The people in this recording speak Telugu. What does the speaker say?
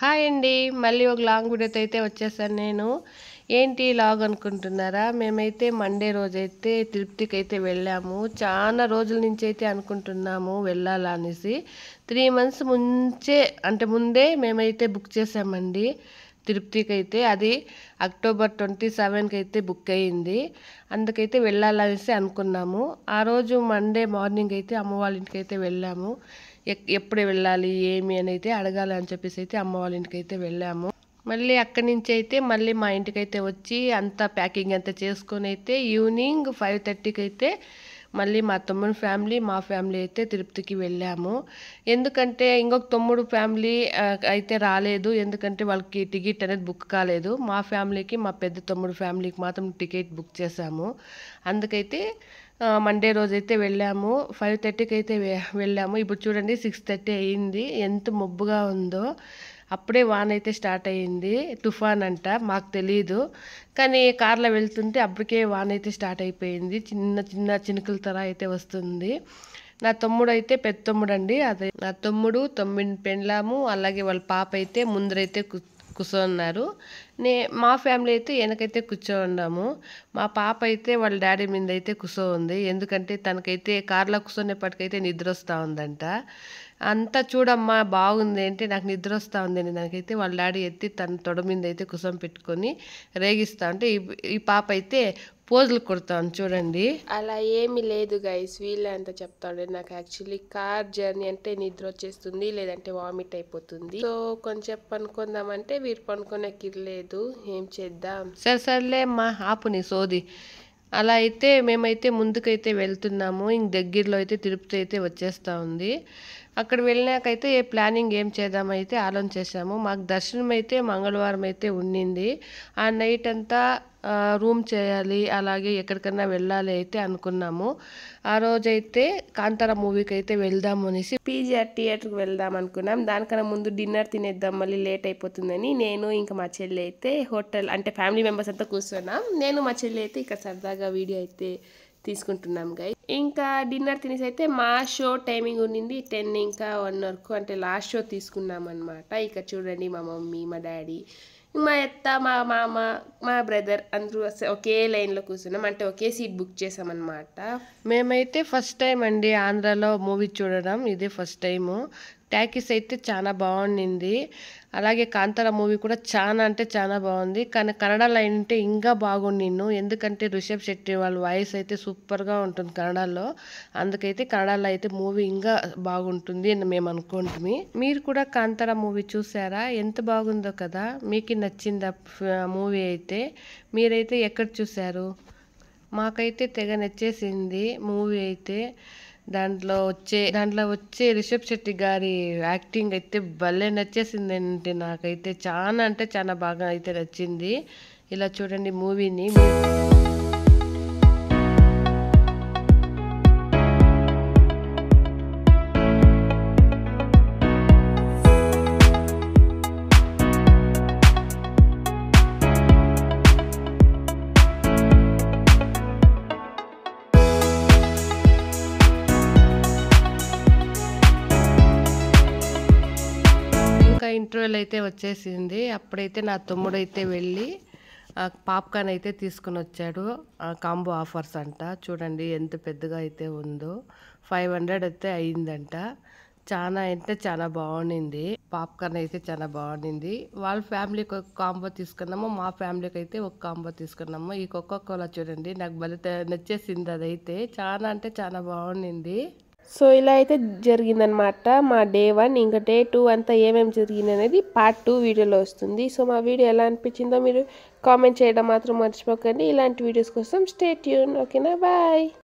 హాయ్ అండి. మళ్ళీ ఒక లాంగ్ వీడియోతో అయితే వచ్చేసాను నేను. ఏంటి లాగ్ అనుకుంటున్నారా? మేమైతే మండే రోజైతే తిరుపతికి అయితే వెళ్ళాము. చాలా రోజుల నుంచి అయితే అనుకుంటున్నాము వెళ్ళాలనేసి. 3 మంత్స్ ముందే మేమైతే బుక్ చేసామండి తిరుపతికి అయితే. అది అక్టోబర్ 27కి అయితే బుక్ అయ్యింది. అందుకైతే వెళ్ళాలనేసి అనుకున్నాము. ఆ రోజు మండే మార్నింగ్ అయితే అమ్మ వాళ్ళ ఇంటికి అయితే వెళ్ళాము. ఎప్పుడు వెళ్ళాలి ఏమి అని అయితే అడగాలి అని చెప్పేసి అయితే అమ్మ వాళ్ళ ఇంటికి అయితే వెళ్ళాము. మళ్ళీ అక్కడి నుంచి అయితే మళ్ళీ మా ఇంటికైతే వచ్చి అంతా ప్యాకింగ్ అంతా చేసుకొని అయితే ఈవినింగ్ 5:30కి అయితే మళ్ళీ మా తమ్ముడు ఫ్యామిలీ మా ఫ్యామిలీ అయితే తిరుపతికి వెళ్ళాము. ఎందుకంటే ఇంకొక తమ్ముడు ఫ్యామిలీ అయితే రాలేదు. ఎందుకంటే వాళ్ళకి టికెట్ అనేది బుక్ కాలేదు. మా ఫ్యామిలీకి మా పెద్ద తమ్ముడు ఫ్యామిలీకి మాత్రం టికెట్ బుక్ చేశాము. అందుకైతే మండే రోజైతే వెళ్ళాము. 5:30కి అయితే వెళ్ళాము. ఇప్పుడు చూడండి 6:30 అయ్యింది. ఎంత మబ్బుగా ఉందో. అప్పుడే వాన అయితే స్టార్ట్ అయ్యింది. తుఫాన్ అంట, మాకు తెలీదు. కానీ కార్లో వెళ్తుంటే అప్పటికే వాన అయితే స్టార్ట్ అయిపోయింది. చిన్న చిన్న చినుకుల తర అయితే వస్తుంది. నా తమ్ముడు అయితే పెద్ద తమ్ముడు అండి. అదే నా తమ్ముడు పెండ్లాము అలాగే వాళ్ళ పాప అయితే ముందరైతే కూర్చోన్నారు. మా ఫ్యామిలీ అయితే వెనకైతే కూర్చోన్నాము. మా పాప అయితే వాళ్ళ డాడీ మీద అయితే కూర్చోంది. ఎందుకంటే తనకైతే కార్లో కూర్చునేపటికైతే నిద్ర వస్తూ ఉందంట. అంతా చూడమ్మా బాగుంది అంటే నాకు నిద్ర వస్తూ ఉందండి. దానికైతే వాళ్ళ డాడీ ఎత్తి తన తొడ మీద అయితే పెట్టుకొని రేగిస్తా ఉంటే ఈ పాప అయితే పోజులు కొడతాను చూడండి. అలా ఏమీ లేదు గైస్, వీళ్ళే అంతా చెప్తాడు. నాకు యాక్చువల్లీ కార్ జర్నీ అంటే నిద్ర వచ్చేస్తుంది, లేదంటే వామిట్ అయిపోతుంది. సో కొంచెం పనుకుందామంటే వీరు పనుకోనకి లేదు. ఏం చేద్దాం? సర్లే అమ్మా ఆపు నీ సోది. అలా అయితే మేమైతే ముందుకైతే వెళ్తున్నాము. ఇంక దగ్గరలో అయితే తిరుపతి అయితే వచ్చేస్తూ ఉంది. అక్కడ వెళ్ళినాకైతే ప్లానింగ్ ఏం చేద్దామైతే ఆలోచించేసాము. మాకు దర్శనం అయితే మంగళవారం అయితే ఉండింది. ఆ నైట్ అంతా రూమ్ చేయాలి, అలాగే ఎక్కడికన్నా వెళ్ళాలి అయితే అనుకున్నాము. ఆ రోజైతే కాంతారా మూవీకి అయితే వెళ్దాము అనేసి పీజీఆర్ థియేటర్కి వెళ్దాం అనుకున్నాం. దానికన్నా ముందు డిన్నర్ తినేద్దాం, మళ్ళీ లేట్ అయిపోతుందని నేను ఇంకా మా చెల్లి అయితే హోటల్ అంటే ఫ్యామిలీ మెంబర్స్ అంతా కూర్చున్నాం. నేను మా చెల్లి అయితే ఇక్కడ సరదాగా వీడియో అయితే తీసుకుంటున్నాం గై. ఇంకా డిన్నర్ తినేసి అయితే మా షో టైమింగ్ ఉండింది 10 ఇంకా 1 వరకు, అంటే లాస్ట్ షో తీసుకున్నాం అనమాట. ఇక చూడండి మా మమ్మీ మా డాడీ మా అత్త మా మామ మా బ్రదర్ అందరూ ఒకే లైన్లో కూర్చున్నాం, అంటే ఒకే సీట్ బుక్ చేసామన్నమాట. మేమైతే ఫస్ట్ టైం అండి ఆంధ్రాలో మూవీ చూడడం, ఇదే ఫస్ట్ టైము. టాకీస్ అయితే చాలా బాగుండింది. అలాగే కాంతారా మూవీ కూడా చాలా అంటే చాలా బాగుంది. కానీ కన్నడలో అయితే ఇంకా బాగుండిన్ను. ఎందుకంటే రిషబ్ శెట్టి వాళ్ళ వాయిస్ అయితే సూపర్గా ఉంటుంది కన్నడలో. అందుకైతే కన్నడలో అయితే మూవీ ఇంకా బాగుంటుంది అని మేము అనుకుంటున్నాం. మీరు కూడా కాంతారా మూవీ చూసారా? ఎంత బాగుందో కదా. మీకు నచ్చిందా మూవీ అయితే? మీరైతే ఎక్కడ చూసారు? మాకైతే తెగ నచ్చేసింది మూవీ అయితే. దాంట్లో వచ్చే రిషబ్ శెట్టి గారి యాక్టింగ్ అయితే భలే నచ్చేసింది అంటే నాకైతే చాలా అంటే చాలా బాగా అయితే నచ్చింది. ఇలా చూడండి మూవీని. ఇంటర్వెల్ అయితే వచ్చేసింది. అప్పుడైతే నా తమ్ముడు అయితే వెళ్ళి పాప్కార్న్ అయితే తీసుకుని వచ్చాడు. కాంబో ఆఫర్స్ అంట. చూడండి ఎంత పెద్దగా అయితే ఉందో. 500 అయితే అయిందంట. చాలా అంటే చాలా బాగుండింది. పాప్కార్న్ అయితే చాలా బాగుండింది. వాళ్ళ ఫ్యామిలీకి ఒక కాంబో తీసుకున్నాము, మా ఫ్యామిలీకి అయితే ఒక కాంబో తీసుకున్నాము. ఈ కోకోకోలా చూడండి నాకు భలే నచ్చేసింది. అదైతే చాలా అంటే చాలా బాగుండింది. సో ఇలా అయితే జరిగిందనమాట మా డే 1. ఇంకా డే 2 అంతా ఏమేమి జరిగింది అనేది పార్ట్ 2 వీడియోలో వస్తుంది. సో మా వీడియో ఎలా అనిపించిందో మీరు కామెంట్ చేయడం మాత్రం మర్చిపోకండి. ఇలాంటి వీడియోస్ కోసం స్టే ట్యూన్. ఓకేనా, బాయ్.